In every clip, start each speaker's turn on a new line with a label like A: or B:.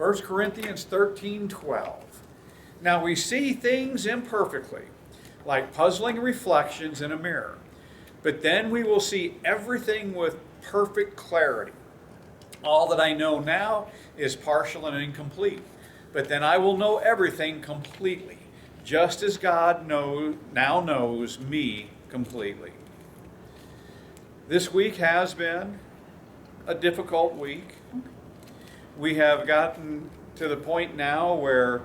A: 1 Corinthians 13:12. Now we see things imperfectly, like puzzling reflections in a mirror, but then we will see everything with perfect clarity. All that I know now is partial and incomplete, but then I will know everything completely, just as God now knows me completely. This week has been a difficult week. We have gotten to the point now where,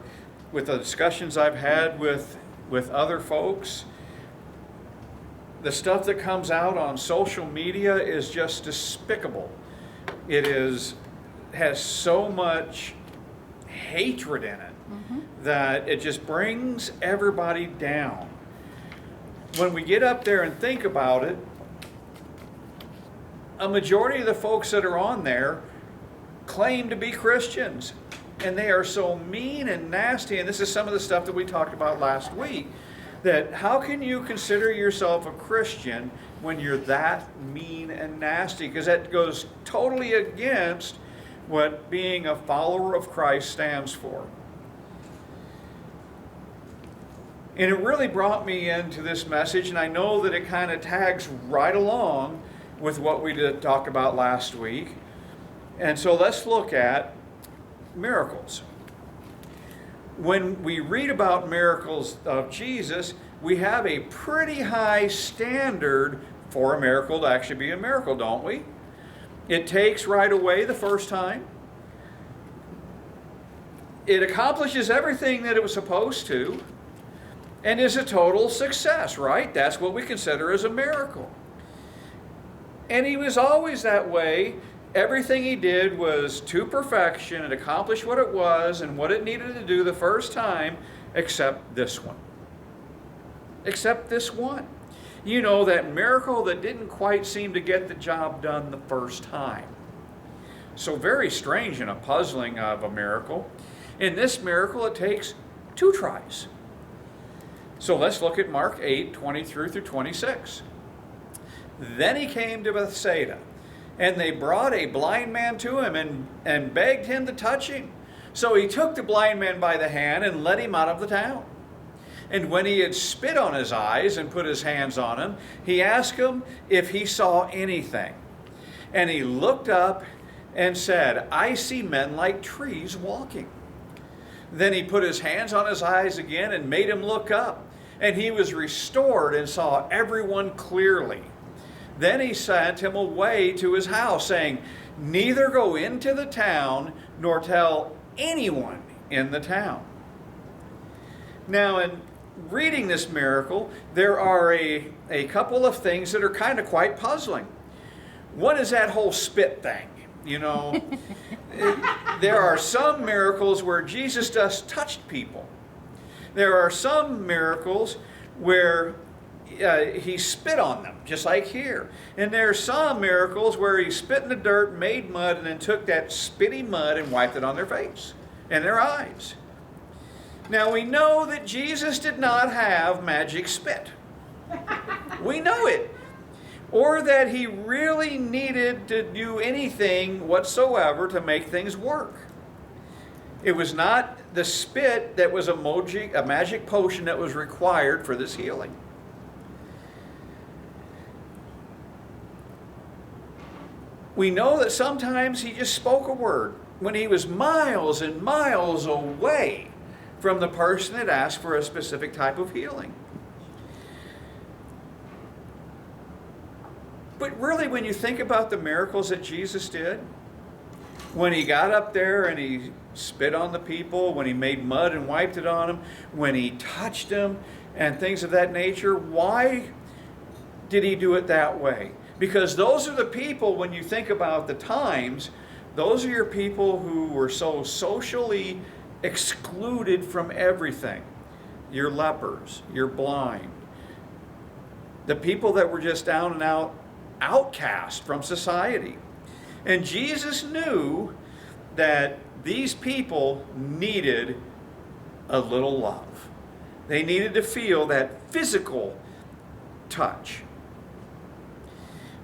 A: with the discussions I've had with other folks, the stuff that comes out on social media is just despicable. It has so much hatred in it that it just brings everybody down. When we get up there and think about it, a majority of the folks that are on there claim to be Christians, and they are so mean and nasty. And this is some of the stuff that we talked about last week, that how can you consider yourself a Christian when you're that mean and nasty? Because that goes totally against what being a follower of Christ stands for. And it really brought me into this message, and I know that it kind of tags right along with what we did talk about last week. And so let's look at miracles. When we read about miracles of Jesus, we have a pretty high standard for a miracle to actually be a miracle, don't we? It takes right away the first time. It accomplishes everything that it was supposed to, and is a total success, right? That's what we consider as a miracle. And he was always that way. Everything he did was to perfection and accomplished what it was and what it needed to do the first time, except this one. Except this one. You know, that miracle that didn't quite seem to get the job done the first time. So very strange and a puzzling of a miracle. In this miracle, it takes 2 tries. So let's look at Mark 8:23 through 26. Then he came to Bethsaida, and they brought a blind man to him and begged him to touch him. So he took the blind man by the hand and led him out of the town. And when he had spit on his eyes and put his hands on him, he asked him if he saw anything. And he looked up and said, "I see men like trees walking." Then he put his hands on his eyes again and made him look up. And he was restored and saw everyone clearly. Then he sent him away to his house, saying, "Neither go into the town nor tell anyone in the town." Now, in reading this miracle, there are a couple of things that are kind of quite puzzling. One is that whole spit thing. You know, there are some miracles where Jesus just touched people. There are some miracles where he spit on them, just like here. And there are some miracles where he spit in the dirt, made mud, and then took that spitty mud and wiped it on their face and their eyes. Now we know that Jesus did not have magic spit. We know it. Or that he really needed to do anything whatsoever to make things work. It was not the spit that was a magic potion that was required for this healing. We know that sometimes he just spoke a word when he was miles and miles away from the person that asked for a specific type of healing. But really, when you think about the miracles that Jesus did, when he got up there and he spit on the people, when he made mud and wiped it on them, when he touched them and things of that nature, why did he do it that way? Because those are the people, when you think about the times, those are your people who were so socially excluded from everything. Your lepers, your blind, the people that were just down and out outcast from society. And Jesus knew that these people needed a little love. They needed to feel that physical touch.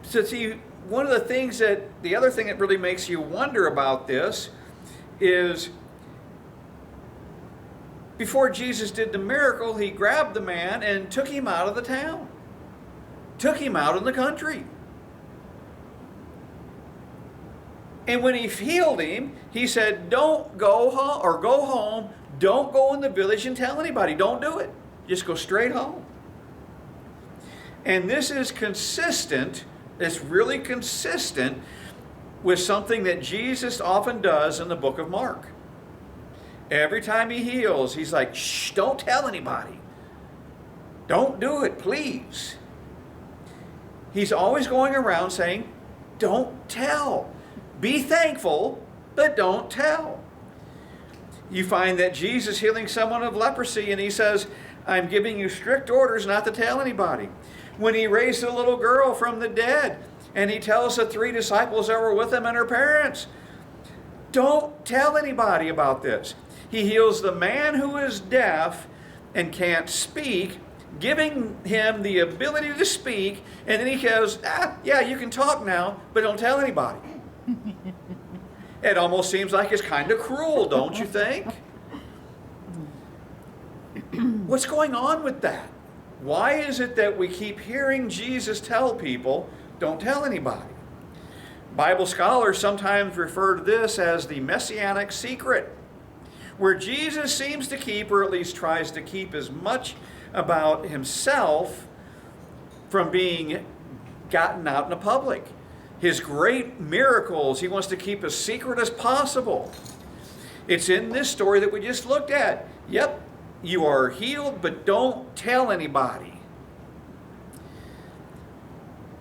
A: So see, the other thing that really makes you wonder about this is before Jesus did the miracle, he grabbed the man and took him out of the town. Took him out in the country. And when he healed him, he said, don't go home, or go home. Don't go in the village and tell anybody. Don't do it. Just go straight home. And this is consistent. It's really consistent with something that Jesus often does in the book of Mark. Every time he heals, he's like, shh, don't tell anybody. Don't do it, please. He's always going around saying, don't tell. Be thankful, but don't tell. You find that Jesus healing someone of leprosy, and he says, I'm giving you strict orders not to tell anybody. When he raised a little girl from the dead, and he tells the 3 disciples that were with him and her parents, don't tell anybody about this. He heals the man who is deaf and can't speak, giving him the ability to speak, and then he goes, yeah, you can talk now, but don't tell anybody. It almost seems like it's kind of cruel, don't you think? What's going on with that? Why is it that we keep hearing Jesus tell people, don't tell anybody? Bible scholars sometimes refer to this as the messianic secret, where Jesus seems to keep, or at least tries to keep, as much about himself from being gotten out in the public. His great miracles, he wants to keep as secret as possible. It's in this story that we just looked at. Yep, you are healed, but don't tell anybody.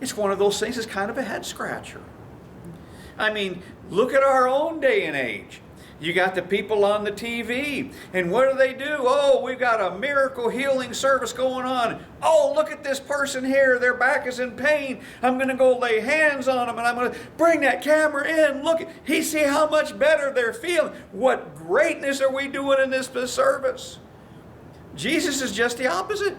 A: It's one of those things that's kind of a head scratcher. I mean, look at our own day and age. You got the people on the TV, and what do? Oh, we've got a miracle healing service going on. Oh, look at this person here. Their back is in pain. I'm going to go lay hands on them, and I'm going to bring that camera in. Look, see how much better they're feeling. What greatness are we doing in this service? Jesus is just the opposite.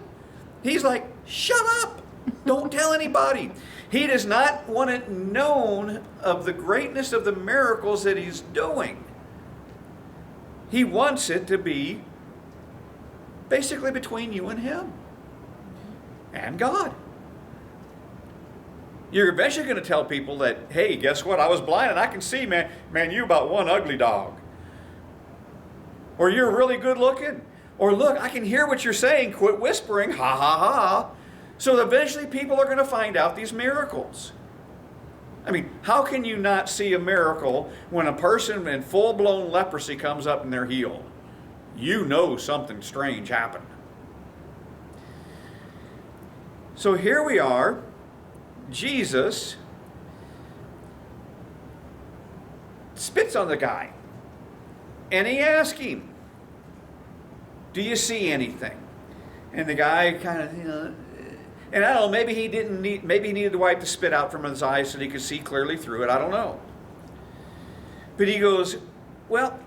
A: He's like, shut up. Don't tell anybody. He does not want it known of the greatness of the miracles that he's doing. He wants it to be basically between you and him and God. You're eventually going to tell people that, hey, guess what? I was blind and I can see, man. Man, you about one ugly dog. Or you're really good looking. Or look, I can hear what you're saying. Quit whispering. Ha ha ha. So eventually people are going to find out these miracles. I mean, how can you not see a miracle when a person in full-blown leprosy comes up and they're healed? You know something strange happened. So here we are. Jesus spits on the guy. And he asks him, do you see anything? And the guy kind of, and I don't know, maybe he needed to wipe the spit out from his eyes so that he could see clearly through it. I don't know. But he goes, well,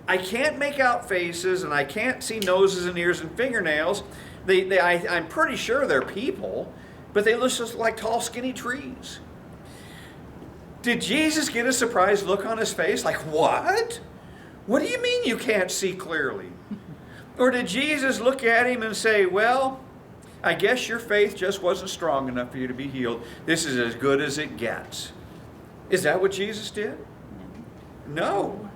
A: I can't make out faces, and I can't see noses and ears and fingernails. I'm pretty sure they're people, but they look just like tall, skinny trees. Did Jesus get a surprised look on his face? Like, what? What do you mean you can't see clearly? Or did Jesus look at him and say, well, I guess your faith just wasn't strong enough for you to be healed. This is as good as it gets. Is that what Jesus did? No.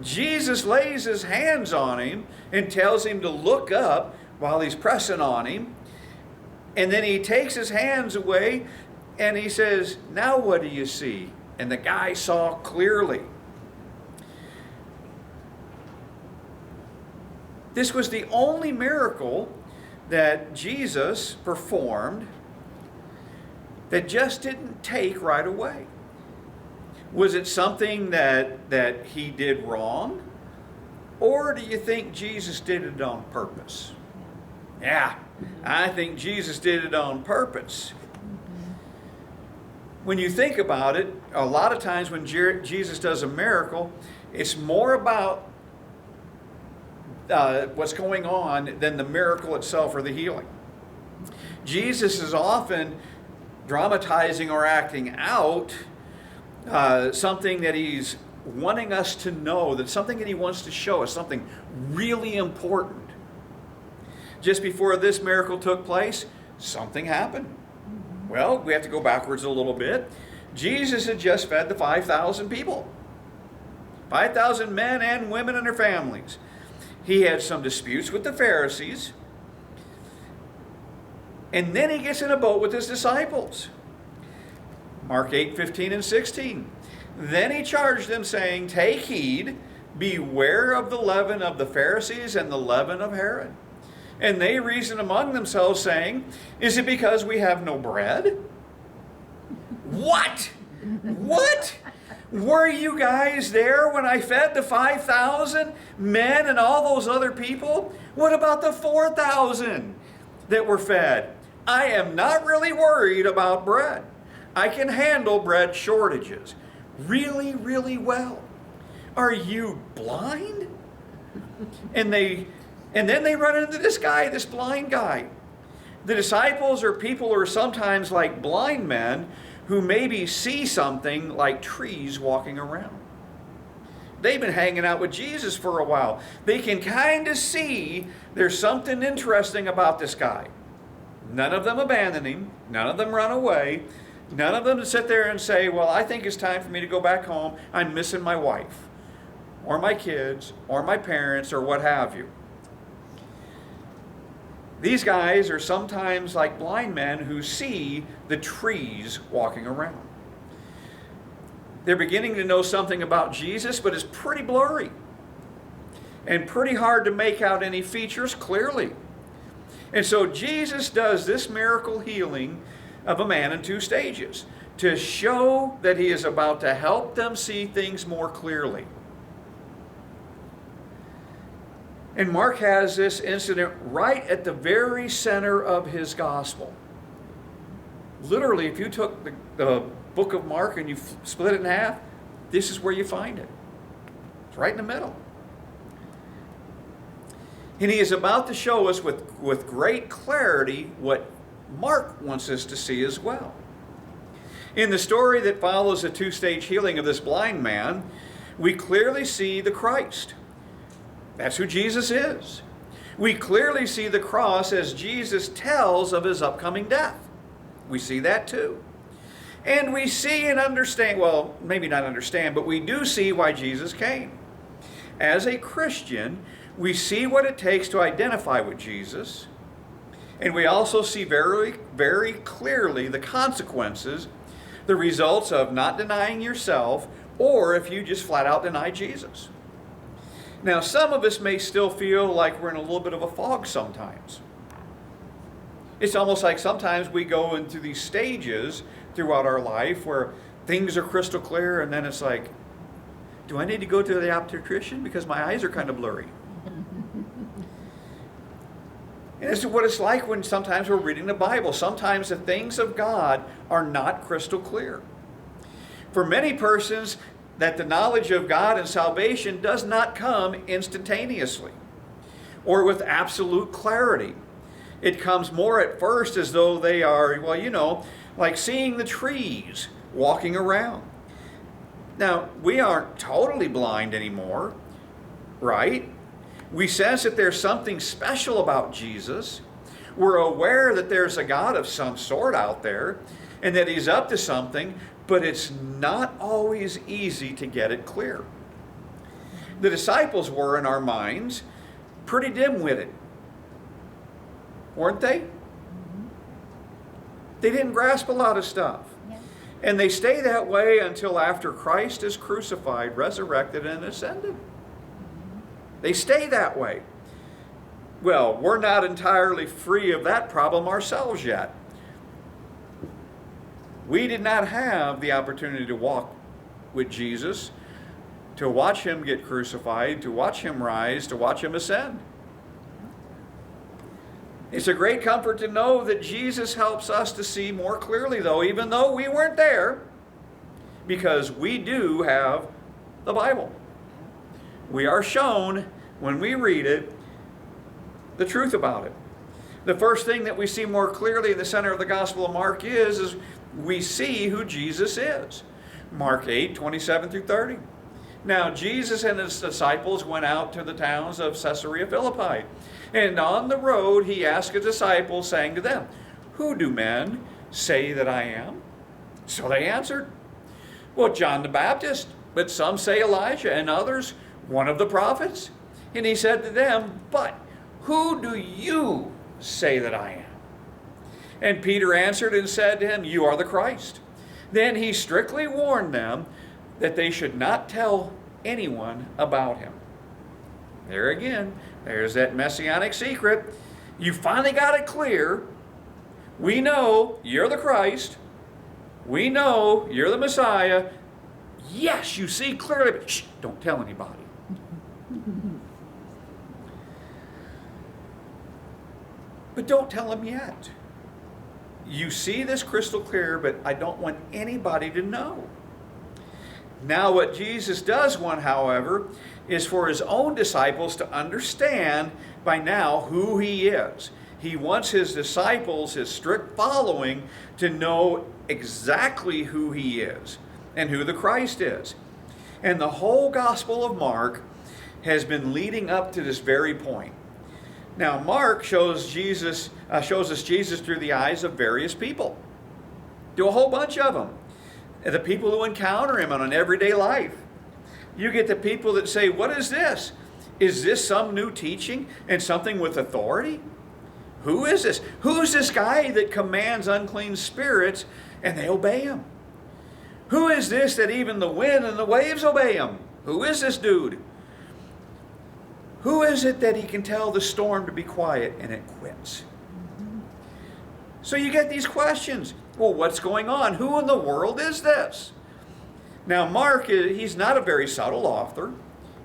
A: Jesus lays his hands on him and tells him to look up while he's pressing on him. And then he takes his hands away and he says, now what do you see? And the guy saw clearly. This was the only miracle that Jesus performed that just didn't take right away. Was it something that he did wrong? Or do you think Jesus did it on purpose? Yeah, I think Jesus did it on purpose. When you think about it, a lot of times when Jesus does a miracle, it's more about what's going on than the miracle itself or the healing. Jesus is often dramatizing or acting out something that he's wanting us to know that something that he wants to show us, something really important. Just before this miracle took place, something happened. Well, we have to go backwards a little bit. Jesus had just fed the 5,000 people. 5,000 men and women and their families. He had some disputes with the Pharisees. And then he gets in a boat with his disciples. Mark 8:15 and 16. Then he charged them, saying, "Take heed, beware of the leaven of the Pharisees and the leaven of Herod." And they reasoned among themselves, saying, "Is it because we have no bread?" What? What? Were you guys there when I fed the 5,000 men and all those other people? What about the 4,000 that were fed? I am not really worried about bread. I can handle bread shortages really, really well. Are you blind? And then they run into this guy, this blind guy. The disciples are people who are sometimes like blind men who maybe see something like trees walking around. They've been hanging out with Jesus for a while. They can kind of see there's something interesting about this guy. None of them abandon him. None of them run away. None of them sit there and say, well, I think it's time for me to go back home. I'm missing my wife or my kids or my parents or what have you. These guys are sometimes like blind men who see the trees walking around. They're beginning to know something about Jesus, but it's pretty blurry and pretty hard to make out any features clearly. And so Jesus does this miracle healing of a man in 2 stages to show that he is about to help them see things more clearly. And Mark has this incident right at the very center of his gospel. Literally, if you took the book of Mark and you split it in half, this is where you find it. It's right in the middle. And he is about to show us with great clarity what Mark wants us to see as well. In the story that follows the 2-stage healing of this blind man, we clearly see the Christ. That's who Jesus is. We clearly see the cross as Jesus tells of his upcoming death. We see that too. And we see and understand, well, maybe not understand, but we do see why Jesus came. As a Christian, we see what it takes to identify with Jesus. And we also see very, very clearly the consequences, the results of not denying yourself, or if you just flat out deny Jesus. Now, some of us may still feel like we're in a little bit of a fog sometimes. It's almost like sometimes we go into these stages throughout our life where things are crystal clear, and then it's like, do I need to go to the optician because my eyes are kind of blurry? And this is what it's like when sometimes we're reading the Bible. Sometimes the things of God are not crystal clear. For many persons, that the knowledge of God and salvation does not come instantaneously or with absolute clarity. It comes more at first as though they are, well, you know, like seeing the trees walking around. Now, we aren't totally blind anymore, right? We sense that there's something special about Jesus. We're aware that there's a God of some sort out there and that he's up to something, but it's not always easy to get it clear. The disciples were, in our minds, pretty dim-witted, weren't they? They didn't grasp a lot of stuff. Yeah. And they stay that way until after Christ is crucified, resurrected, and ascended. They stay that way. Well, we're not entirely free of that problem ourselves yet. We did not have the opportunity to walk with Jesus, to watch him get crucified, to watch him rise, to watch him ascend. It's a great comfort to know that Jesus helps us to see more clearly, though, even though we weren't there, because we do have the Bible. We are shown, when we read it, the truth about it. The first thing that we see more clearly in the center of the Gospel of Mark is we see who Jesus is. Mark 8:27 through 30. Now, Jesus and his disciples went out to the towns of Caesarea Philippi. And on the road, he asked his disciples, saying to them, "Who do men say that I am?" So they answered, "Well, John the Baptist, but some say Elijah, and others one of the prophets." And he said to them, "But who do you say that I am?" And Peter answered and said to him, "You are the Christ." Then he strictly warned them that they should not tell anyone about him. There again, there's that messianic secret. You finally got it clear. We know you're the Christ. We know you're the Messiah. Yes, you see clearly, but shh, don't tell anybody. But don't tell them yet. You see this crystal clear, but I don't want anybody to know. Now, what Jesus does want, however, is for his own disciples to understand by now who he is. He wants his disciples, his strict following, to know exactly who he is and who the Christ is. And the whole Gospel of Mark has been leading up to this very point. Now, Mark shows us Jesus through the eyes of various people. Do a whole bunch of them. The people who encounter him on an everyday life. You get the people that say, "What is this? Is this some new teaching and something with authority? Who is this? Who's this guy that commands unclean spirits and they obey him? Who is this that even the wind and the waves obey him? Who is this dude? Who is it that he can tell the storm to be quiet and it quits?" So you get these questions. Well, what's going on? Who in the world is this? Now, Mark, he's not a very subtle author.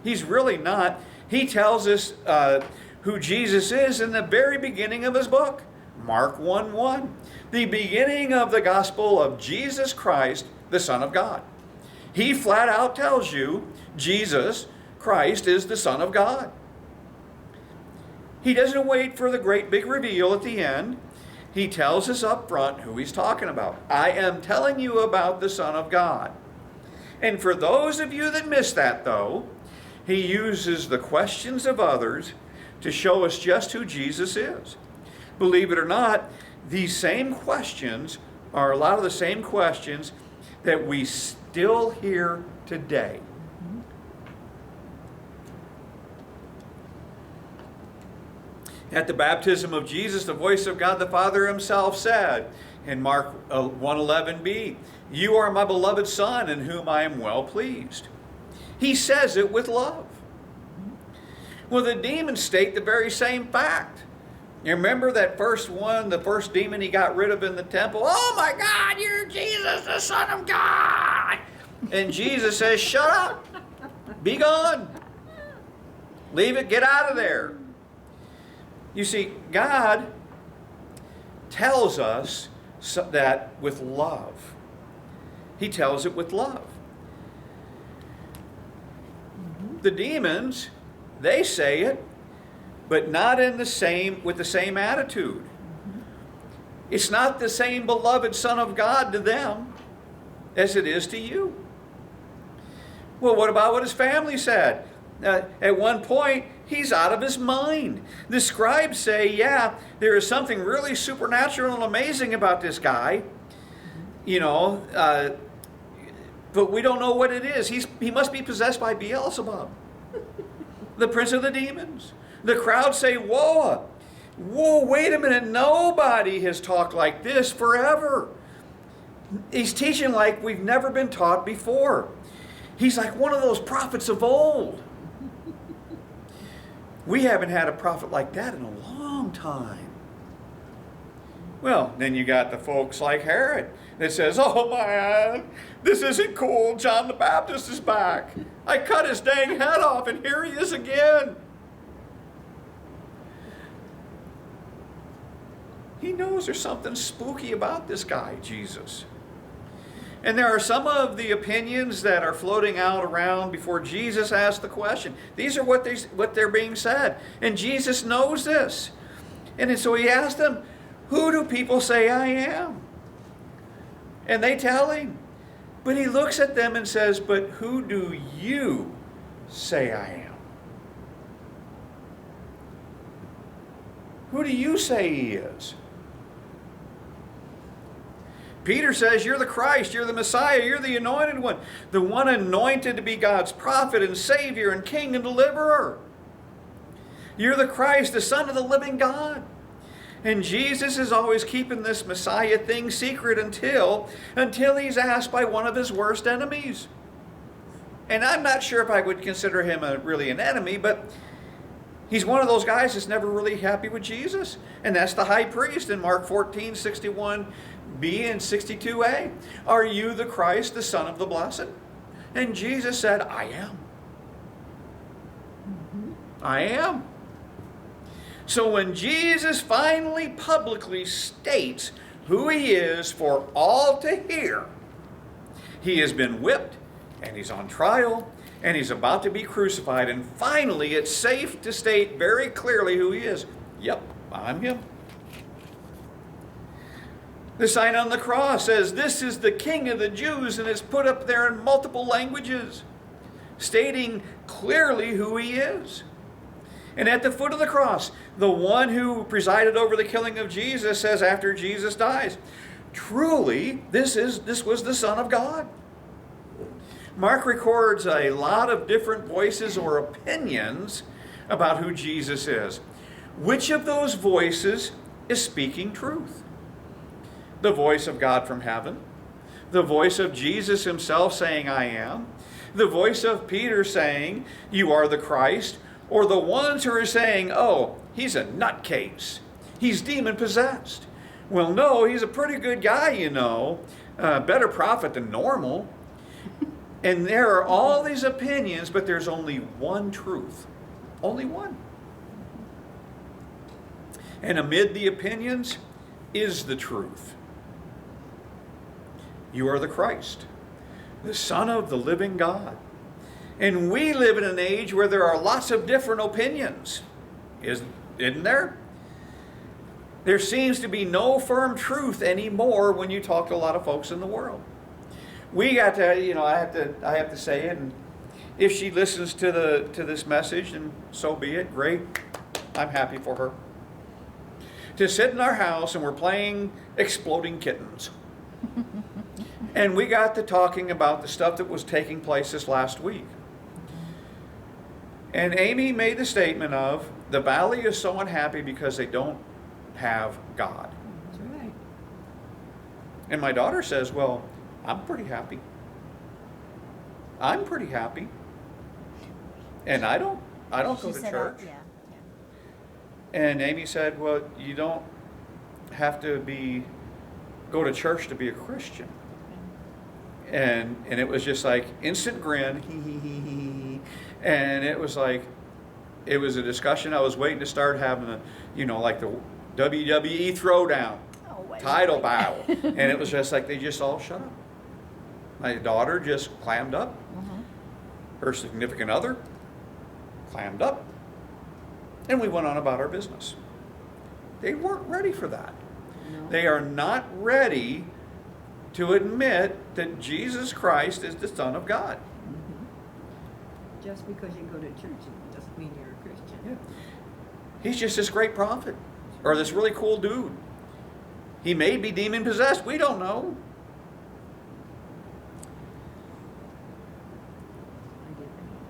A: He's really not. He tells us who Jesus is in the very beginning of his book, Mark 1:1, the beginning of the gospel of Jesus Christ, the Son of God. He flat out tells you Jesus Christ is the Son of God. He doesn't wait for the great big reveal at the end. He tells us up front who he's talking about. I am telling you about the Son of God. And for those of you that miss that, though, he uses the questions of others to show us just who Jesus is. Believe it or not, these same questions are a lot of the same questions that we still hear today. At the baptism of Jesus, the voice of God the Father himself said in Mark 1:11b, "You are my beloved Son, in whom I am well pleased." He says it with love. Well, the demons state the very same fact. You remember that first one, the first demon he got rid of in the temple? "Oh my God, you're Jesus, the Son of God!" And Jesus says, "Shut up, be gone, leave it, get out of there." You see, God tells us that with love. He tells it with love. The demons, they say it, but not with the same attitude. It's not the same beloved Son of God to them as it is to you. Well, what about what his family said? At one point, he's out of his mind. The scribes say, yeah, there is something really supernatural and amazing about this guy. But we don't know what it is. He must be possessed by Beelzebub, the prince of the demons. The crowd say, whoa, wait a minute. Nobody has talked like this forever. He's teaching like we've never been taught before. He's like one of those prophets of old. We haven't had a prophet like that in a long time. Well, then you got the folks like Herod that says, oh my, this isn't cool. John the Baptist is back. I cut his dang head off and here he is again. He knows there's something spooky about this guy, Jesus. And there are some of the opinions that are floating out around before Jesus asked the question. These are what they're being said. And Jesus knows this. And so he asked them, who do people say I am? And they tell him. But he looks at them and says, but who do you say I am? Who do you say he is? Peter says, you're the Christ, you're the Messiah, you're the anointed one, the one anointed to be God's prophet and Savior and King and Deliverer. You're the Christ, the Son of the living God. And Jesus is always keeping this Messiah thing secret until he's asked by one of his worst enemies. And I'm not sure if I would consider him really an enemy, but he's one of those guys that's never really happy with Jesus. And that's the high priest in Mark 14, 61b and 62a. Are you the Christ, the Son of the Blessed? And Jesus said, I am. I am. So when Jesus finally publicly states who he is for all to hear, he has been whipped, and he's on trial, and he's about to be crucified, and finally it's safe to state very clearly who he is. Yep, I'm him. The sign on the cross says, this is the King of the Jews, and it's put up there in multiple languages, stating clearly who he is. And at the foot of the cross, the one who presided over the killing of Jesus says after Jesus dies, truly, this was the Son of God. Mark records a lot of different voices or opinions about who Jesus is. Which of those voices is speaking truth? The voice of God from heaven, the voice of Jesus himself saying, I am, the voice of Peter saying, you are the Christ, or the ones who are saying, oh, he's a nutcase, he's demon-possessed. Well, no, he's a pretty good guy, you know, better prophet than normal. And there are all these opinions, but there's only one truth. Only one. And amid the opinions is the truth. You are the Christ, the Son of the living God. And we live in an age where there are lots of different opinions. Isn't there? There seems to be no firm truth anymore when you talk to a lot of folks in the world. We got to, you know, I have to say it, and if she listens to this message, and so be it, great. I'm happy for her. To sit in our house and we're playing Exploding Kittens. And we got to talking about the stuff that was taking place this last week. And Amy made the statement of, the valley is so unhappy because they don't have God.
B: That's right.
A: And my daughter says, well, I'm pretty happy. I'm pretty happy. And I don't go to church.
B: Yeah.
A: And Amy said, well, you don't have to go to church to be a Christian. And it was just like instant grin, and it was like, it was a discussion I was waiting to start having, like the WWE throwdown, title battle, and it was just like they just all shut up. My daughter just clammed up. Her significant other clammed up, and we went on about our business. They weren't ready for that.
B: No.
A: They are not ready to admit that Jesus Christ is the Son of God.
B: Just because you go to church, it doesn't mean you're a Christian.
A: Yeah. He's just this great prophet, or this really cool dude. He may be demon-possessed. We don't know.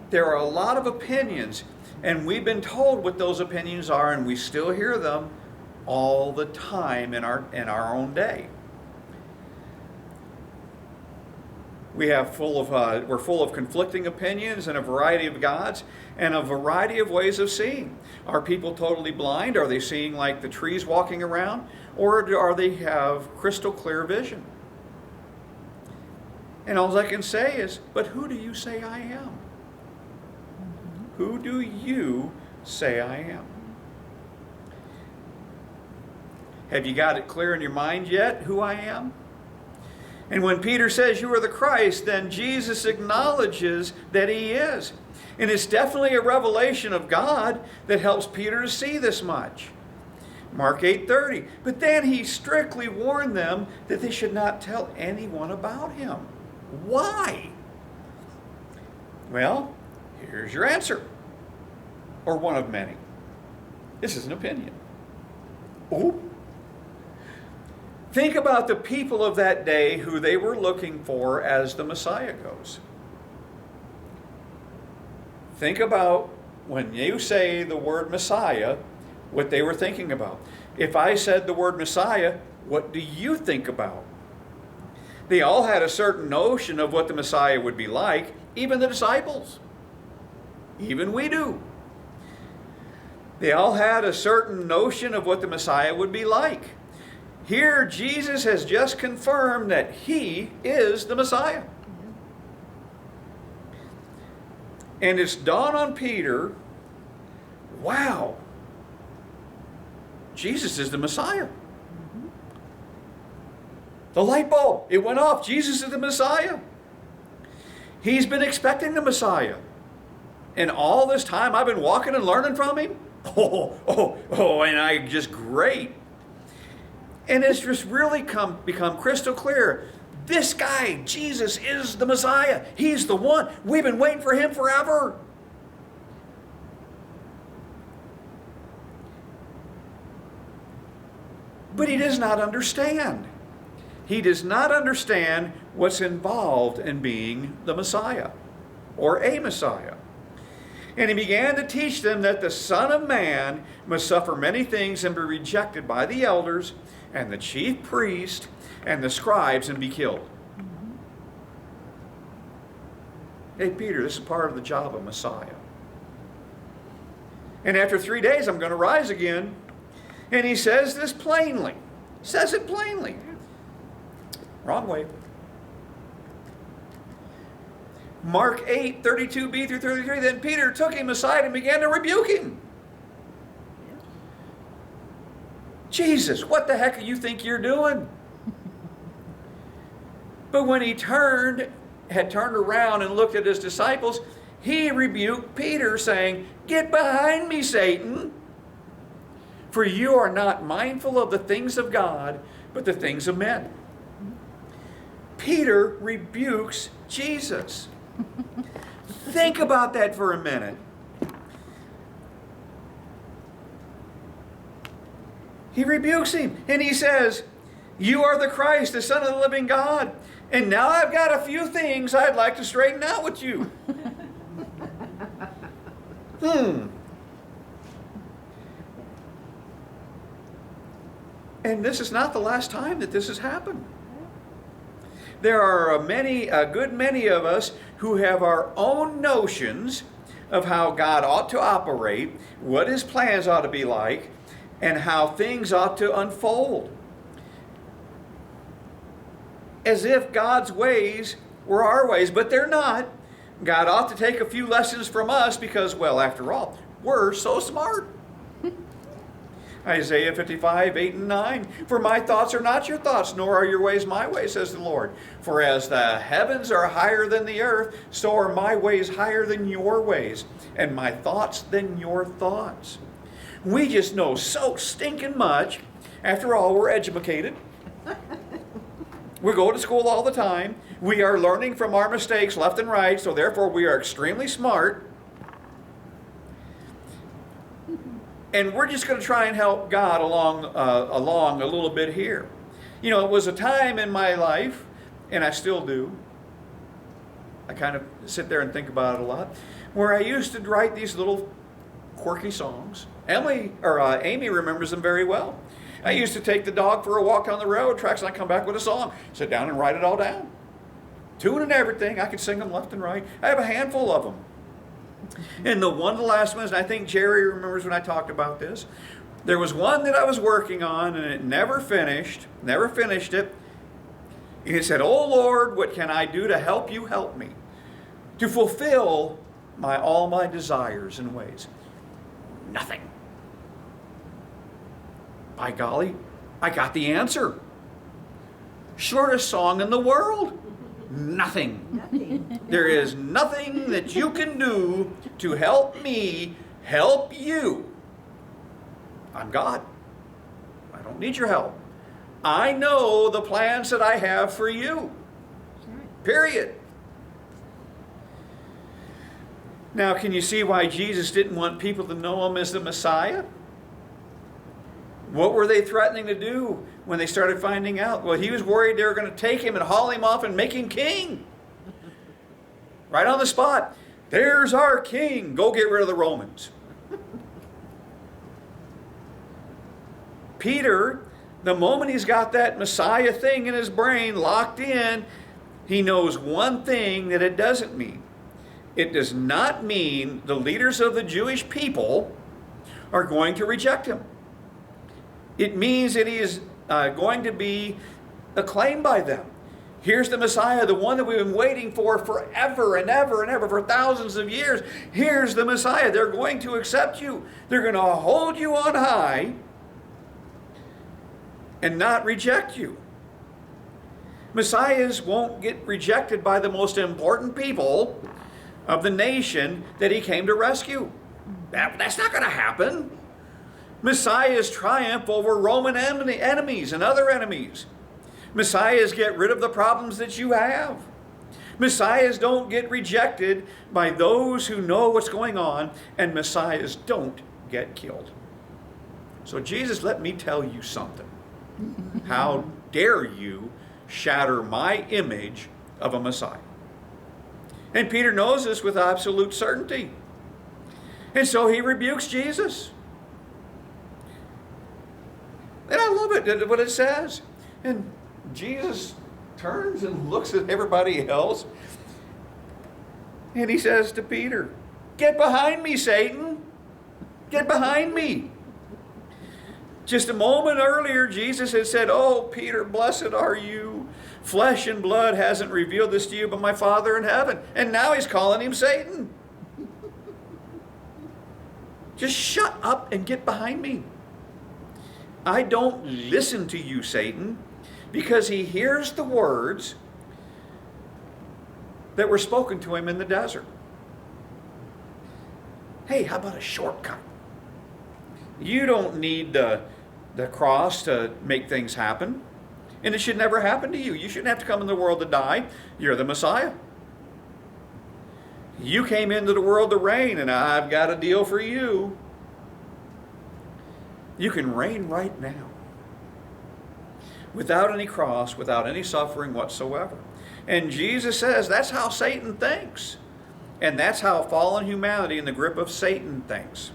A: There are a lot of opinions, and we've been told what those opinions are, and we still hear them all the time in our own day. We're full of conflicting opinions and a variety of gods and a variety of ways of seeing. Are people totally blind? Are they seeing like the trees walking around? Or are they have crystal clear vision? And all I can say is, but who do you say I am? Who do you say I am? Have you got it clear in your mind yet who I am? And when Peter says you are the Christ, then Jesus acknowledges that he is. And it's definitely a revelation of God that helps Peter to see this much. Mark 8:30. But then he strictly warned them that they should not tell anyone about him. Why? Well, here's your answer. Or one of many. This is an opinion. Ooh. Think about the people of that day who they were looking for as the Messiah goes. Think about when you say the word Messiah, what they were thinking about. If I said the word Messiah, what do you think about? They all had a certain notion of what the Messiah would be like, even the disciples. Even we do. They all had a certain notion of what the Messiah would be like. Here, Jesus has just confirmed that he is the Messiah. And it's dawned on Peter, wow, Jesus is the Messiah. The light bulb, it went off. Jesus is the Messiah. He's been expecting the Messiah. And all this time I've been walking and learning from him. And I just great. And it's just really become crystal clear. This guy, Jesus, is the Messiah. He's the one. We've been waiting for him forever. But he does not understand. He does not understand what's involved in being the Messiah or a Messiah. And he began to teach them that the Son of Man must suffer many things and be rejected by the elders and the chief priest and the scribes and be killed. Hey, Peter, this is part of the job of Messiah. And after 3 days, I'm going to rise again. And he says this plainly. Says it plainly. Wrong way. Mark 8, 32b through 33. Then Peter took him aside and began to rebuke him. Jesus, what the heck do you think you're doing? But when he had turned around and looked at his disciples, he rebuked Peter, saying, "Get behind me, Satan. For you are not mindful of the things of God, but the things of men." Peter rebukes Jesus. Think about that for a minute. He rebukes him and he says, "You are the Christ, the Son of the living God. And now I've got a few things I'd like to straighten out with you." And this is not the last time that this has happened. There are a good many of us who have our own notions of how God ought to operate, what his plans ought to be like, and how things ought to unfold. As if God's ways were our ways, but they're not. God ought to take a few lessons from us because, well, after all, we're so smart. Isaiah 55, 8 and 9. "For my thoughts are not your thoughts, nor are your ways my ways, says the Lord. For as the heavens are higher than the earth, so are my ways higher than your ways, and my thoughts than your thoughts." We just know so stinking much. After all, we're educated. We go to school all the time. We are learning from our mistakes left and right, so therefore we are extremely smart. And we're just going to try and help God along a little bit here. You know, it was a time in my life, and I still do, I kind of sit there and think about it a lot, where I used to write these little quirky songs. Amy remembers them very well. I used to take the dog for a walk down the railroad tracks, and I'd come back with a song, sit down and write it all down. Tune and everything. I could sing them left and right. I have a handful of them. And one of the last ones, and I think Jerry remembers when I talked about this, there was one that I was working on and it never finished it. And it said, "Oh Lord, what can I do to help you help me? To fulfill all my desires and ways." Nothing. By golly, I got the answer. Shortest song in the world. Nothing. There is nothing that you can do to help me help you. I'm God. I don't need your help. I know the plans that I have for you. Period. Now, can you see why Jesus didn't want people to know him as the Messiah? What were they threatening to do when they started finding out? Well, he was worried they were going to take him and haul him off and make him king. Right on the spot. There's our king. Go get rid of the Romans. Peter, the moment he's got that Messiah thing in his brain locked in, he knows one thing that it doesn't mean. It does not mean the leaders of the Jewish people are going to reject him. It means that he is going to be acclaimed by them. Here's the Messiah, the one that we've been waiting for forever and ever and ever, for thousands of years. Here's the Messiah. They're going to accept you. They're going to hold you on high and not reject you. Messiahs won't get rejected by the most important people of the nation that he came to rescue. That's not going to happen. Messiahs triumph over Roman enemies and other enemies. Messiahs get rid of the problems that you have. Messiahs don't get rejected by those who know what's going on, and Messiahs don't get killed. So Jesus, let me tell you something. How dare you shatter my image of a Messiah? And Peter knows this with absolute certainty. And so he rebukes Jesus. And I love it, what it says. And Jesus turns and looks at everybody else. And he says to Peter, "Get behind me, Satan. Get behind me." Just a moment earlier, Jesus had said, "Oh, Peter, blessed are you. Flesh and blood hasn't revealed this to you, but my Father in heaven." And now he's calling him Satan. Just shut up and get behind me. I don't listen to you, Satan, because he hears the words that were spoken to him in the desert. Hey, how about a shortcut? You don't need the cross to make things happen. And it should never happen to you. You shouldn't have to come in the world to die. You're the Messiah. You came into the world to reign, and I've got a deal for you. You can reign right now. Without any cross, without any suffering whatsoever. And Jesus says that's how Satan thinks. And that's how fallen humanity in the grip of Satan thinks.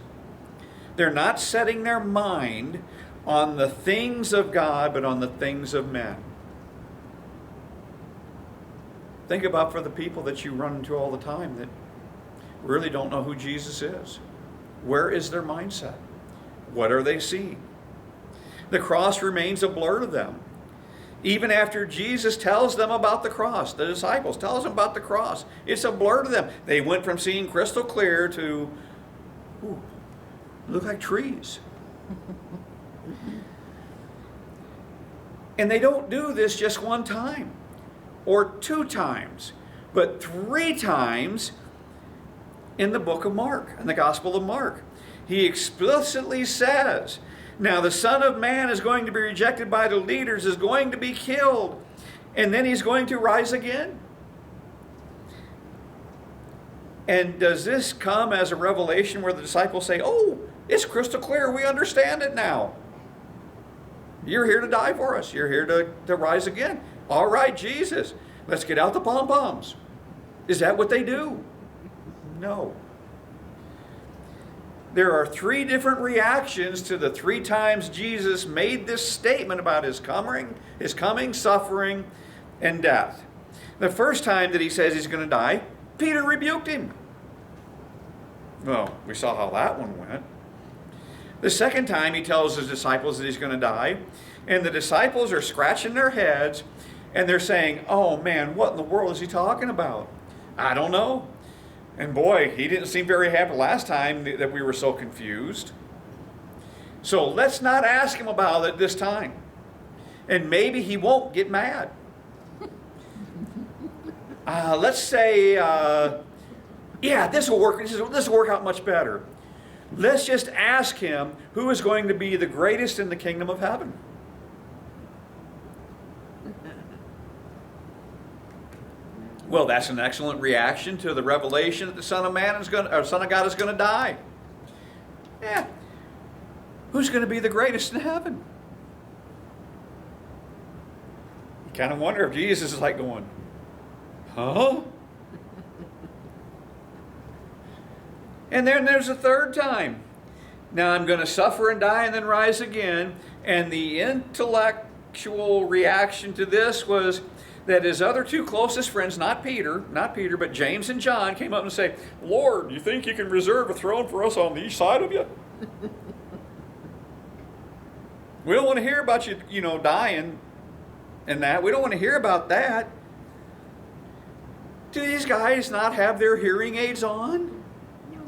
A: They're not setting their mind on the things of God, but on the things of men. Think about for the people that you run into all the time that really don't know who Jesus is. Where is their mindset? What are they seeing? The cross remains a blur to them. Even after Jesus tells them about the cross, the disciples tells them about the cross, it's a blur to them. They went from seeing crystal clear to, look like trees. And they don't do this just one time or two times, but three times in the book of Mark, in the Gospel of Mark. He explicitly says, now the Son of Man is going to be rejected by the leaders, is going to be killed, and then he's going to rise again. And does this come as a revelation where the disciples say, oh, it's crystal clear, we understand it now. You're here to die for us. You're here to rise again. All right, Jesus, let's get out the pom-poms. Is that what they do? No. There are three different reactions to the three times Jesus made this statement about his coming, suffering, and death. The first time that he says he's going to die, Peter rebuked him. Well, we saw how that one went. The second time he tells his disciples that he's going to die, and the disciples are scratching their heads, and they're saying, oh man, what in the world is he talking about? I don't know. And boy, he didn't seem very happy last time that we were so confused. So let's not ask him about it this time. And maybe he won't get mad. Let's say, yeah, this will work. This will work out much better. Let's just ask him who is going to be the greatest in the kingdom of heaven. Well, that's an excellent reaction to the revelation that the Son of God is going to die. Yeah. Who's going to be the greatest in heaven? You kind of wonder if Jesus is like going, huh? And then there's a third time. Now I'm going to suffer and die and then rise again. And the intellectual reaction to this was that his other two closest friends, not Peter, but James and John, came up and say, Lord, you think you can reserve a throne for us on the east side of you? We don't want to hear about you, dying and that. We don't want to hear about that. Do these guys not have their hearing aids on?
B: No.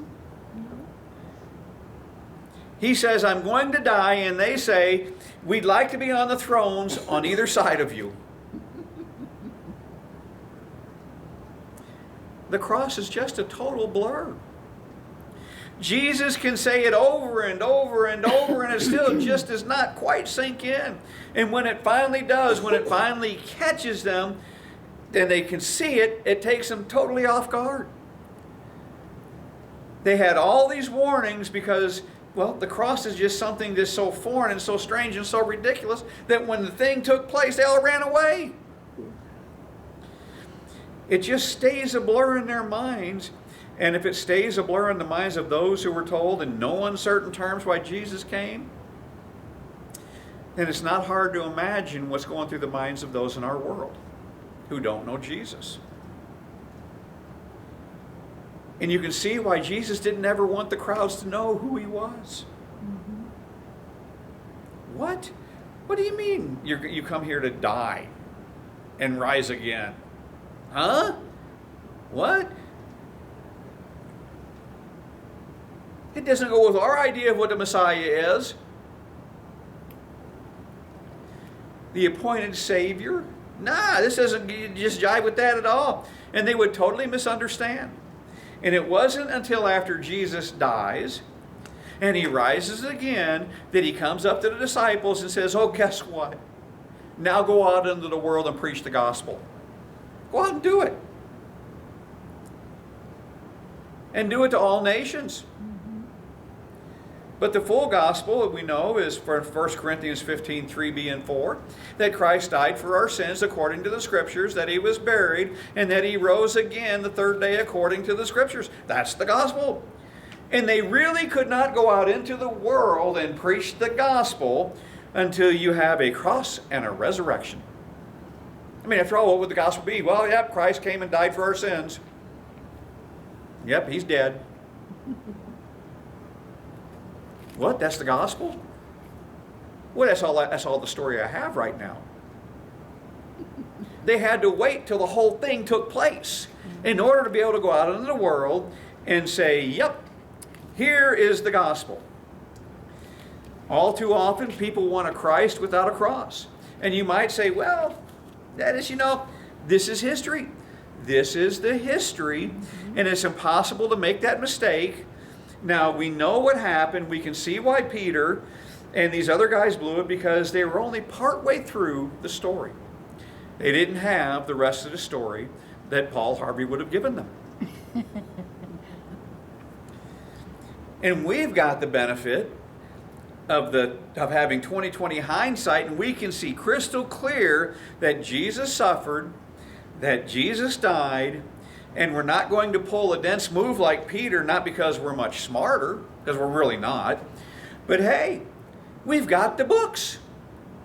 A: He says, I'm going to die, and they say, we'd like to be on the thrones on either side of you. The cross is just a total blur. Jesus can say it over and over and over, and it still just does not quite sink in. And when it finally does, when it finally catches them, then they can see it, it takes them totally off guard. They had all these warnings because, well, the cross is just something that's so foreign and so strange and so ridiculous that when the thing took place, they all ran away. It just stays a blur in their minds. And if it stays a blur in the minds of those who were told in no uncertain terms why Jesus came, then it's not hard to imagine what's going through the minds of those in our world who don't know Jesus. And you can see why Jesus didn't ever want the crowds to know who he was.
B: Mm-hmm.
A: What? What do you mean you come here to die and rise again? Huh? What? It doesn't go with our idea of what the Messiah is. The appointed Savior? Nah, this doesn't just jive with that at all. And they would totally misunderstand. And it wasn't until after Jesus dies and he rises again that he comes up to the disciples and says, oh, guess what? Now go out into the world and preach the gospel. Go out and do it. And do it to all nations. But the full gospel, we know, is for 1 Corinthians 15, 3b and 4, that Christ died for our sins according to the Scriptures, that he was buried, and that he rose again the third day according to the Scriptures. That's the gospel. And they really could not go out into the world and preach the gospel until you have a cross and a resurrection. I mean, after all, what would the gospel be? Well, yep, Christ came and died for our sins. Yep, he's dead. What? That's the gospel? Well, that's all the story I have right now. They had to wait till the whole thing took place in order to be able to go out into the world and say, yep, here is the gospel. All too often, people want a Christ without a cross. And you might say, well, that is, this is history. This is the history, and it's impossible to make that mistake. Now, we know what happened. We can see why Peter and these other guys blew it, because they were only partway through the story. They didn't have the rest of the story that Paul Harvey would have given them. And we've got the benefit of having 20/20 hindsight, and we can see crystal clear that Jesus suffered, that Jesus died, and we're not going to pull a dense move like Peter, not because we're much smarter, because we're really not, but hey, we've got the books.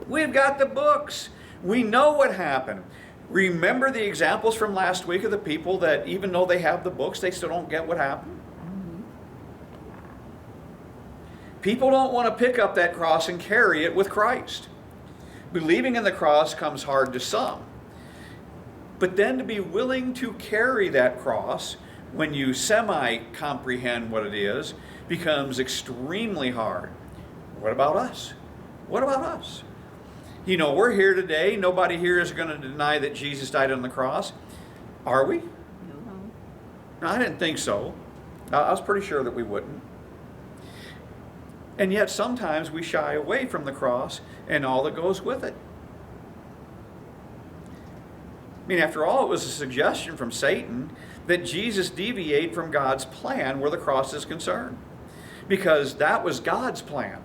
A: We've got the books. We know what happened. Remember the examples from last week of the people that even though they have the books, they still don't get what happened? People don't want to pick up that cross and carry it with Christ. Believing in the cross comes hard to some. But then to be willing to carry that cross when you semi-comprehend what it is becomes extremely hard. What about us? What about us? We're here today. Nobody here is going to deny that Jesus died on the cross. Are we? No, I didn't think so. I was pretty sure that we wouldn't. And yet sometimes we shy away from the cross and all that goes with it. mean, after all, it was a suggestion from Satan that Jesus deviate from God's plan where the cross is concerned. Because that was God's plan.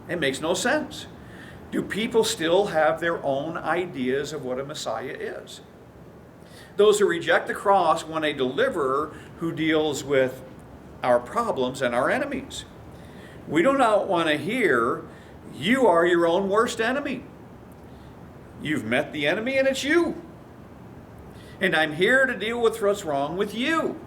A: It makes no sense. Do people still have their own ideas of what a Messiah is? Those who reject the cross want a deliverer who deals with our problems and our enemies. We do not want to hear, you are your own worst enemy. You've met the enemy and it's you. And I'm here to deal with what's wrong with you.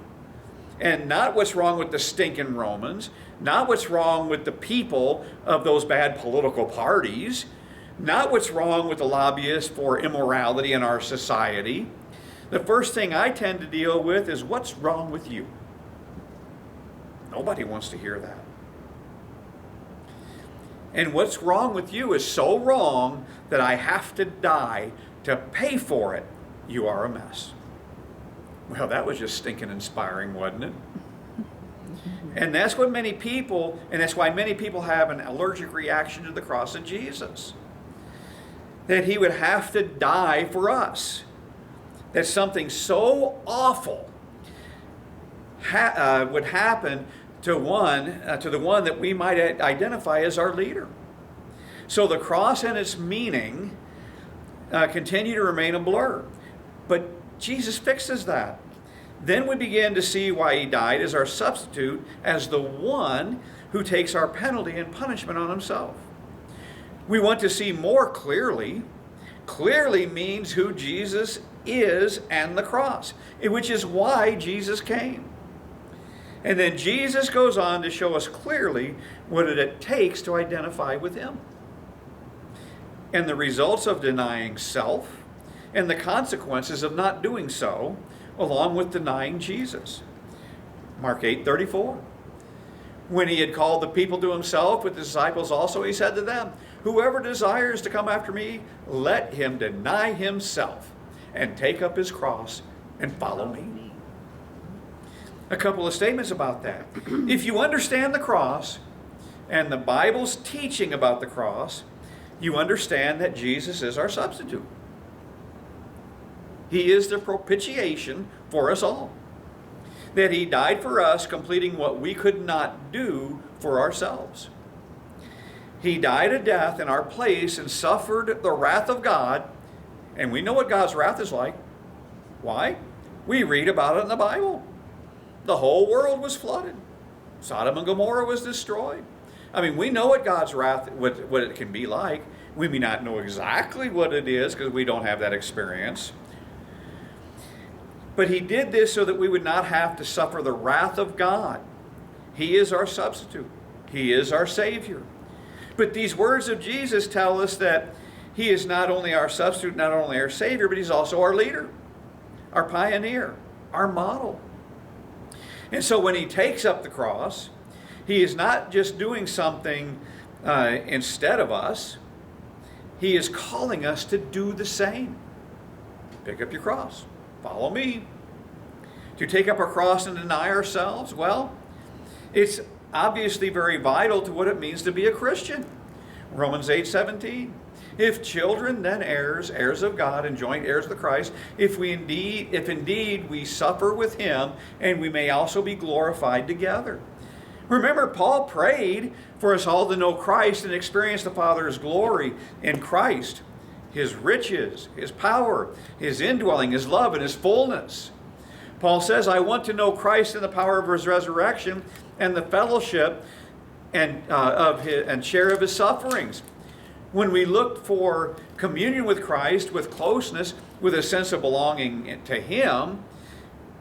A: And not what's wrong with the stinking Romans, not what's wrong with the people of those bad political parties, not what's wrong with the lobbyists for immorality in our society. The first thing I tend to deal with is what's wrong with you. Nobody wants to hear that. And what's wrong with you is so wrong that I have to die to pay for it. You are a mess. Well, that was just stinking inspiring, wasn't it? And that's what many people, and that's why many people have an allergic reaction to the cross of Jesus. That he would have to die for us. That something so awful would happen to the one that we might identify as our leader. So the cross and its meaning continue to remain a blur. But Jesus fixes that. Then we begin to see why he died as our substitute, as the one who takes our penalty and punishment on himself. We want to see more clearly. Clearly means who Jesus is and the cross, which is why Jesus came. And then Jesus goes on to show us clearly what it takes to identify with him. And the results of denying self and the consequences of not doing so, along with denying Jesus. Mark 8:34. When he had called the people to himself with the disciples also, he said to them, whoever desires to come after me, let him deny himself and take up his cross and follow me. A couple of statements about that. If you understand the cross and the Bible's teaching about the cross, you understand that Jesus is our substitute. He is the propitiation for us all. That he died for us, completing what we could not do for ourselves. He died a death in our place and suffered the wrath of God. And we know what God's wrath is like. Why? We read about it in the Bible. The whole world was flooded. Sodom and Gomorrah was destroyed. I mean, we know what God's wrath, what it can be like. We may not know exactly what it is because we don't have that experience. But he did this so that we would not have to suffer the wrath of God. He is our substitute. He is our Savior. But these words of Jesus tell us that he is not only our substitute, not only our Savior, but he's also our leader, our pioneer, our model. And so when he takes up the cross, he is not just doing something instead of us. He is calling us to do the same. Pick up your cross. Follow me. To take up our cross and deny ourselves, well, it's obviously very vital to what it means to be a Christian. Romans 8:17. If children, then heirs, heirs of God and joint heirs of Christ, if indeed we suffer with him, and we may also be glorified together. Remember, Paul prayed for us all to know Christ and experience the Father's glory in Christ. His riches, his power, his indwelling, his love, and his fullness. Paul says, I want to know Christ and the power of his resurrection and the fellowship and share of his sufferings. When we look for communion with Christ, with closeness, with a sense of belonging to him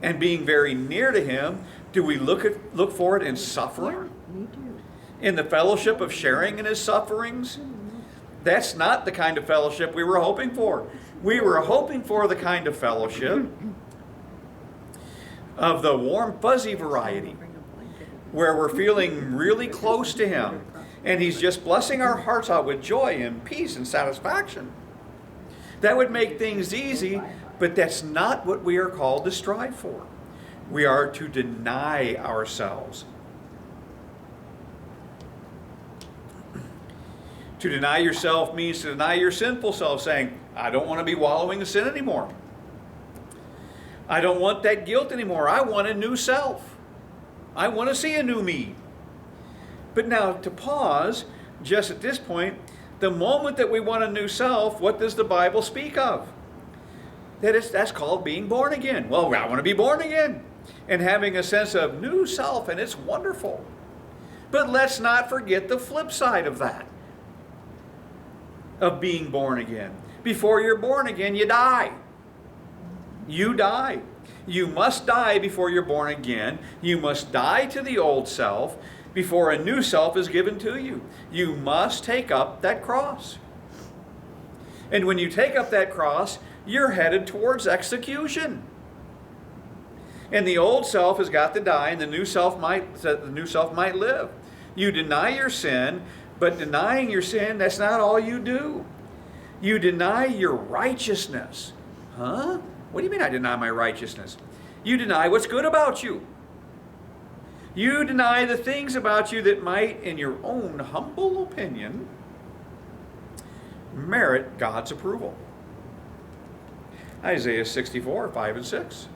A: and being very near to him, do we look for it in suffering?
B: Yeah, me too.
A: In the fellowship of sharing in his sufferings? That's not the kind of fellowship we were hoping for. We were hoping for the kind of fellowship of the warm, fuzzy variety, where we're feeling really close to him, and he's just blessing our hearts out with joy and peace and satisfaction. That would make things easy, but that's not what we are called to strive for. We are to deny ourselves. To deny yourself means to deny your sinful self, saying, I don't want to be wallowing in sin anymore. I don't want that guilt anymore. I want a new self. I want to see a new me. But now to pause, just at this point, the moment that we want a new self, what does the Bible speak of? That's called being born again. Well, I want to be born again. And having a sense of new self, and it's wonderful. But let's not forget the flip side of that, of being born again. Before you're born again, you die. You die. You must die before you're born again. You must die to the old self before a new self is given to you. You must take up that cross. And when you take up that cross, you're headed towards execution. And the old self has got to die, and the new self might live. You deny your sin, but denying your sin, that's not all you do. You deny your righteousness. Huh? What do you mean I deny my righteousness? You deny what's good about you. You deny the things about you that might, in your own humble opinion, merit God's approval. Isaiah 64, 5 and 6.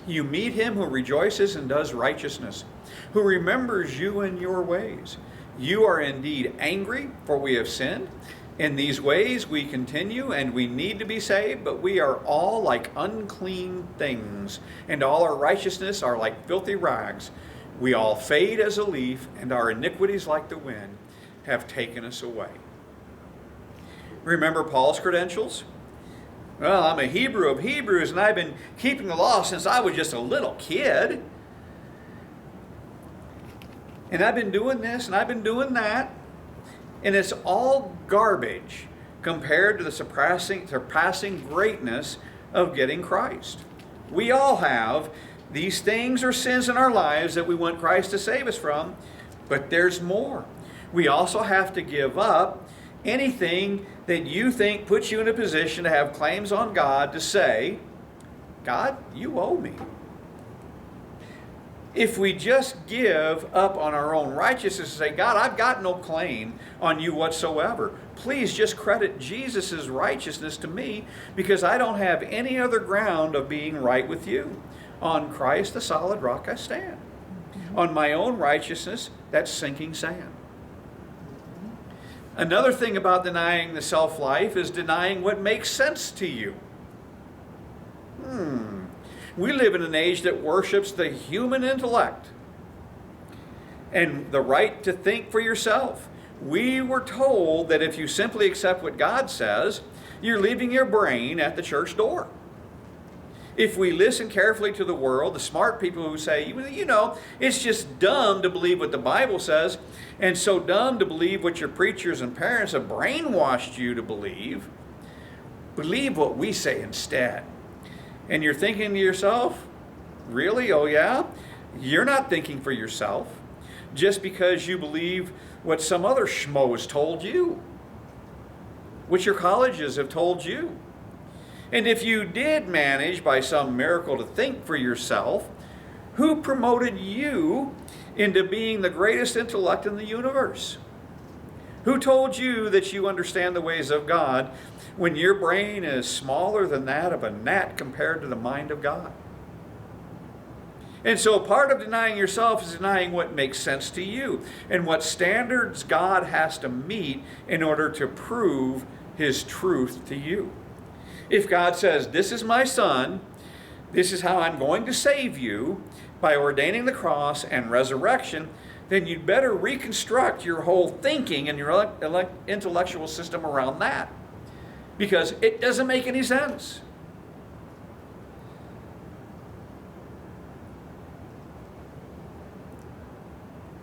A: You meet him who rejoices and does righteousness, who remembers you in your ways. You are indeed angry, for we have sinned. In these ways we continue, and we need to be saved, but we are all like unclean things, and all our righteousness are like filthy rags. We all fade as a leaf, and our iniquities like the wind have taken us away. Remember Paul's credentials? Well, I'm a Hebrew of Hebrews, and I've been keeping the law since I was just a little kid. And I've been doing this, and I've been doing that. And it's all garbage compared to the surpassing greatness of getting Christ. We all have these things or sins in our lives that we want Christ to save us from, but there's more. We also have to give up anything that you think puts you in a position to have claims on God to say, God, you owe me. If we just give up on our own righteousness and say, God, I've got no claim on you whatsoever. Please just credit Jesus' righteousness to me, because I don't have any other ground of being right with you. On Christ, the solid rock, I stand. On my own righteousness, that's sinking sand. Another thing about denying the self-life is denying what makes sense to you. We live in an age that worships the human intellect and the right to think for yourself. We were told that if you simply accept what God says, you're leaving your brain at the church door. If we listen carefully to the world, the smart people who say, you know, it's just dumb to believe what the Bible says, and so dumb to believe what your preachers and parents have brainwashed you to believe, believe what we say instead. And you're thinking to yourself, really? Oh yeah? You're not thinking for yourself just because you believe what some other schmoes told you, what your colleges have told you. And if you did manage by some miracle to think for yourself, who promoted you into being the greatest intellect in the universe? Who told you that you understand the ways of God when your brain is smaller than that of a gnat compared to the mind of God? And so part of denying yourself is denying what makes sense to you and what standards God has to meet in order to prove his truth to you. If God says, this is my son, this is how I'm going to save you by ordaining the cross and resurrection, then you'd better reconstruct your whole thinking and your intellectual system around that, because it doesn't make any sense.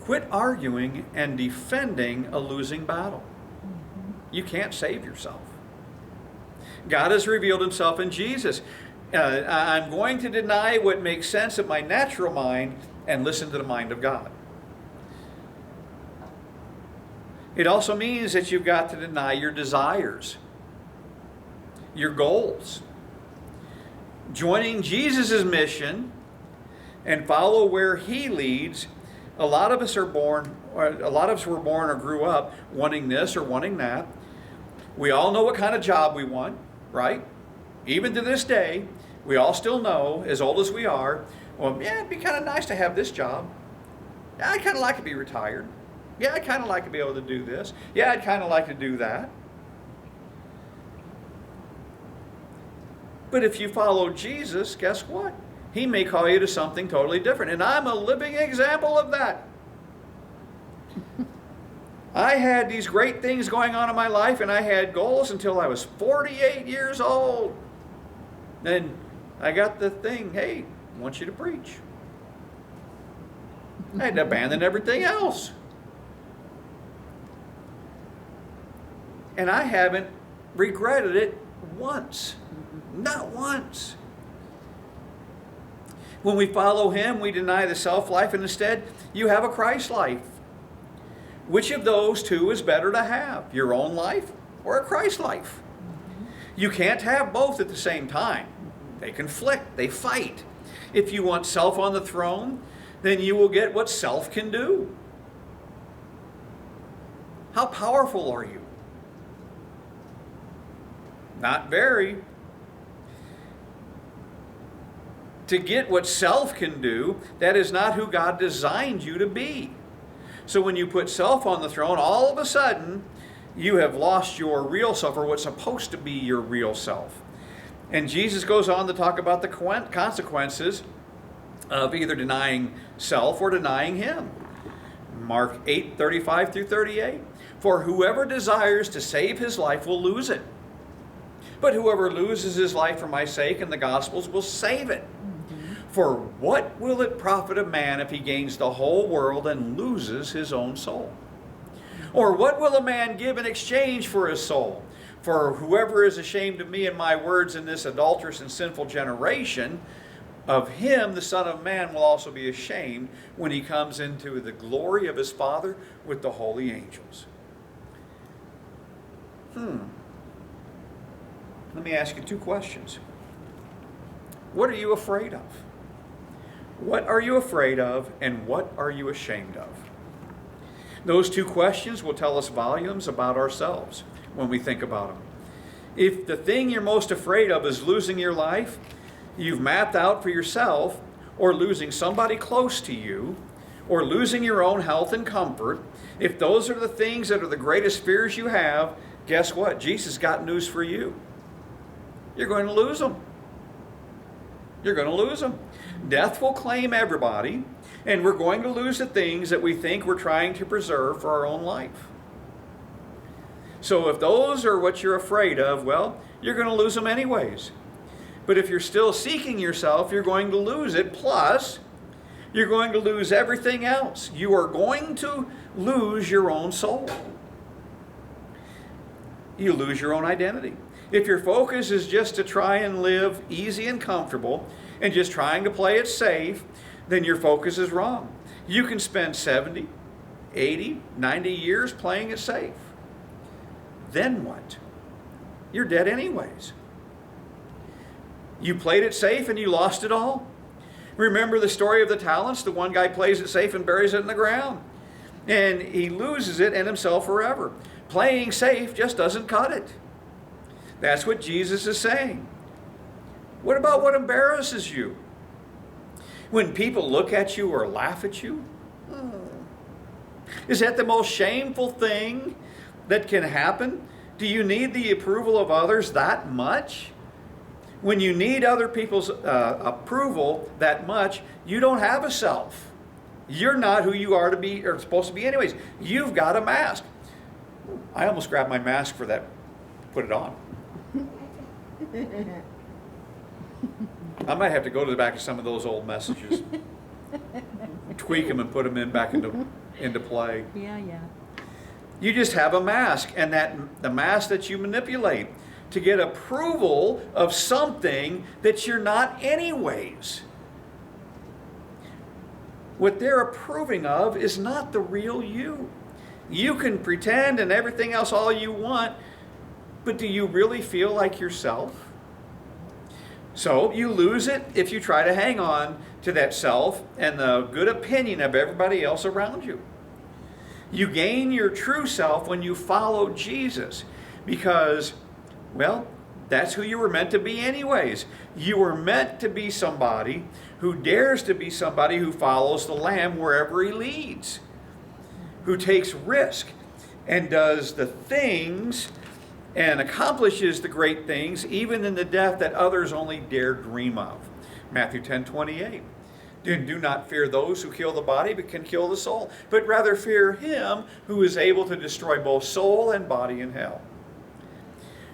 A: Quit arguing and defending a losing battle. You can't save yourself. God has revealed himself in Jesus. I'm going to deny what makes sense of my natural mind and listen to the mind of God. It also means that you've got to deny your desires, your goals. Joining Jesus' mission and follow where he leads. A lot of us were born or grew up wanting this or wanting that. We all know what kind of job we want, right? Even to this day, We all still know, as old as we are, well, yeah, it'd be kind of nice to have this job. Yeah, I'd kind of like to be retired. Yeah, I'd kind of like to be able to do this. Yeah, I'd kind of like to do that. But if you follow Jesus, guess what? He may call you to something totally different. And I'm a living example of that. I had these great things going on in my life, and I had goals until I was 48 years old. Then I got the thing, hey, I want you to preach. I had to abandon everything else. And I haven't regretted it once. Not once. When we follow Him, we deny the self-life, and instead, you have a Christ life. Which of those two is better to have? Your own life or a Christ life? You can't have both at the same time. They conflict, they fight. If you want self on the throne, then you will get what self can do. How powerful are you? Not very. To get what self can do, that is not who God designed you to be. So when you put self on the throne, all of a sudden, you have lost your real self, or what's supposed to be your real self. And Jesus goes on to talk about the consequences of either denying self or denying Him. Mark 8:35 through 38. For whoever desires to save his life will lose it. But whoever loses his life for my sake and the gospel's will save it. For what will it profit a man if he gains the whole world and loses his own soul? Or what will a man give in exchange for his soul? For whoever is ashamed of me and my words in this adulterous and sinful generation, of him the Son of Man will also be ashamed when he comes into the glory of his Father with the holy angels. Let me ask you two questions. What are you afraid of? What are you afraid of, and what are you ashamed of? Those two questions will tell us volumes about ourselves when we think about them. If the thing you're most afraid of is losing your life, you've mapped out for yourself, or losing somebody close to you, or losing your own health and comfort, if those are the things that are the greatest fears you have, guess what? Jesus got news for you. You're going to lose them. You're going to lose them. Death will claim everybody, and we're going to lose the things that we think we're trying to preserve for our own life. So if those are what you're afraid of, well, you're going to lose them anyways. But if you're still seeking yourself, you're going to lose it. Plus, you're going to lose everything else. You are going to lose your own soul. You lose your own identity. If your focus is just to try and live easy and comfortable and just trying to play it safe, then your focus is wrong. You can spend 70, 80, 90 years playing it safe. Then what? You're dead anyways. You played it safe and you lost it all. Remember the story of the talents? The one guy plays it safe and buries it in the ground. And he loses it and himself forever. Playing safe just doesn't cut it. That's what Jesus is saying. What about what embarrasses you? When people look at you or laugh at you? Is that the most shameful thing that can happen? Do you need the approval of others that much? When you need other people's approval that much, you don't have a self. You're not who you are to be or supposed to be anyways. You've got a mask. I almost grabbed my mask for that. Put it on. I might have to go to the back of some of those old messages, tweak them and put them back into play.
B: Yeah.
A: You just have a mask, and the mask that you manipulate to get approval of something that you're not anyways. What they're approving of is not the real you. You can pretend and everything else all you want, but do you really feel like yourself? So you lose it if you try to hang on to that self and the good opinion of everybody else around you. You gain your true self when you follow Jesus because, well, That's who you were meant to be anyways. You were meant to be somebody who dares to be somebody who follows the Lamb wherever he leads, who takes risk and does the things and accomplishes the great things, even in the death that others only dare dream of. Matthew 10:28. Do not fear those who kill the body but can kill the soul, but rather fear him who is able to destroy both soul and body in hell.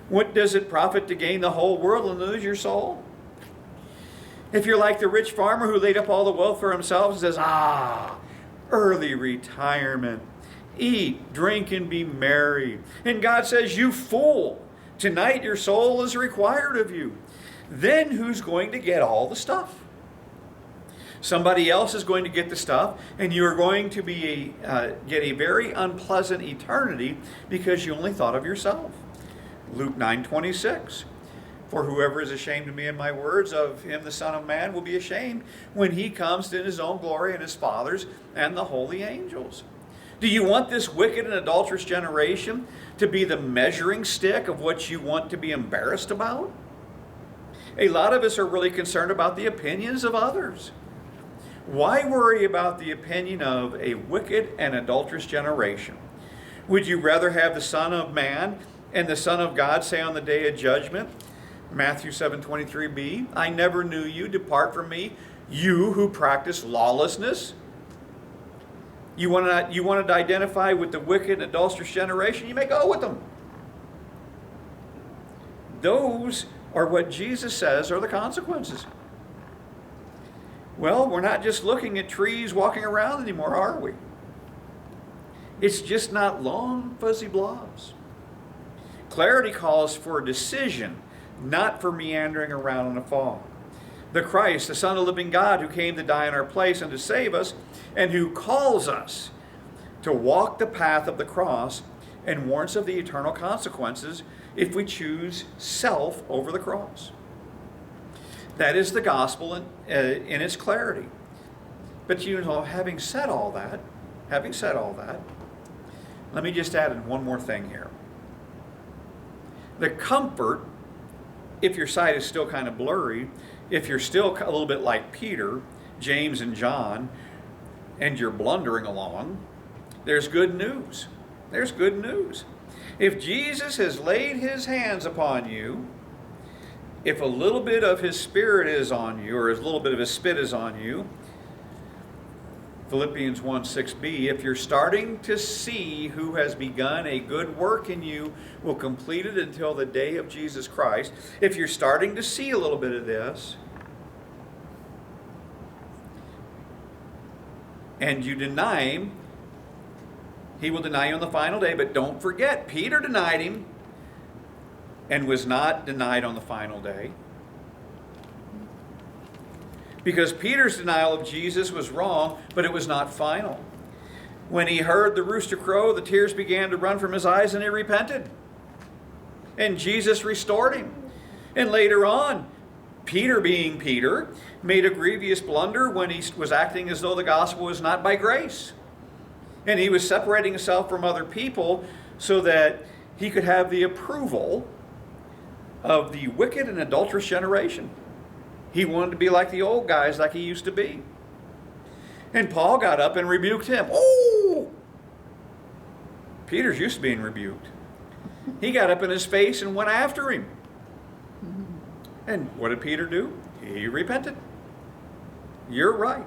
A: What does it profit to gain the whole world and lose your soul? If you're like the rich farmer who laid up all the wealth for himself and says, early retirement, eat, drink, and be merry. And God says, you fool, tonight your soul is required of you. Then who's going to get all the stuff? Somebody else is going to get the stuff, and you are going to get a very unpleasant eternity because you only thought of yourself. Luke 9:26. For whoever is ashamed of me and my words, of him the Son of Man will be ashamed when he comes in his own glory and his Father's and the holy angels. Do you want this wicked and adulterous generation to be the measuring stick of what you want to be embarrassed about? A lot of us are really concerned about the opinions of others. Why worry about the opinion of a wicked and adulterous generation? Would you rather have the Son of Man and the Son of God say on the day of judgment, Matthew 7:23b, I never knew you, depart from me, you who practice lawlessness? You want to identify with the wicked and adulterous generation? You may go with them. Those are what Jesus says are the consequences. Well, we're not just looking at trees walking around anymore, are we? It's just not long, fuzzy blobs. Clarity calls for a decision, not for meandering around in a fog. The Christ, the Son of the living God, who came to die in our place and to save us, and who calls us to walk the path of the cross and warns of the eternal consequences if we choose self over the cross. That is the gospel in its clarity. But having said all that, let me just add in one more thing here. The comfort, if your sight is still kind of blurry, if you're still a little bit like Peter, James, and John, and you're blundering along, there's good news. There's good news. If Jesus has laid his hands upon you, if a little bit of his spirit is on you, or a little bit of his spit is on you, Philippians 1:6b, if you're starting to see who has begun a good work in you will complete it until the day of Jesus Christ, if you're starting to see a little bit of this, and you deny him, he will deny you on the final day. But don't forget, Peter denied him and was not denied on the final day. Because Peter's denial of Jesus was wrong, but it was not final. When he heard the rooster crow, the tears began to run from his eyes and he repented. And Jesus restored him. And later on, Peter, being Peter, made a grievous blunder when he was acting as though the gospel was not by grace. And he was separating himself from other people so that he could have the approval of the wicked and adulterous generation. He wanted to be like the old guys, like he used to be. And Paul got up and rebuked him. Oh! Peter's used to being rebuked. He got up in his face and went after him. And what did Peter do? He repented. You're right.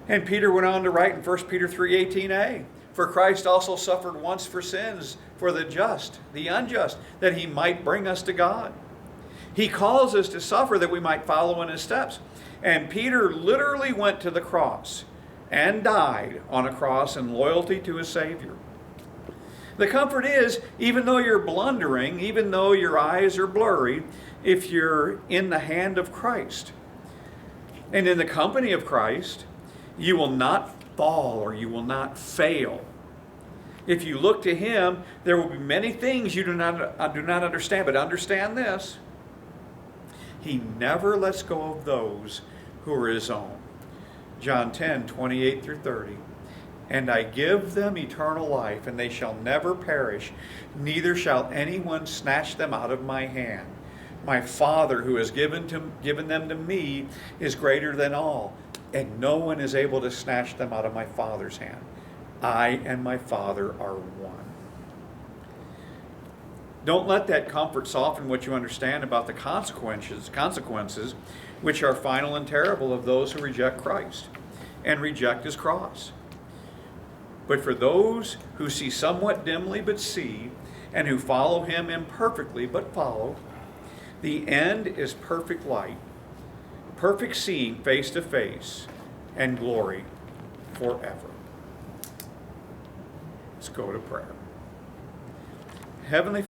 A: And Peter went on to write in 1 Peter 3:18a, for Christ also suffered once for sins, for the just, the unjust, that he might bring us to God. He calls us to suffer that we might follow in his steps. And Peter literally went to the cross and died on a cross in loyalty to his Savior. The comfort is, even though you're blundering, even though your eyes are blurry, if you're in the hand of Christ and in the company of Christ, you will not fall or you will not fail. If you look to him, there will be many things you do not understand, but understand this: he never lets go of those who are his own. John 10:28 through 30. And I give them eternal life, and they shall never perish, neither shall anyone snatch them out of my hand. My Father, who has given them to me, is greater than all, and no one is able to snatch them out of my Father's hand. I and my Father are one. Don't let that comfort soften what you understand about the consequences which are final and terrible of those who reject Christ and reject his cross. But for those who see somewhat dimly but see, and who follow him imperfectly but follow, the end is perfect light, perfect seeing face to face, and glory forever. Let's go to prayer. Heavenly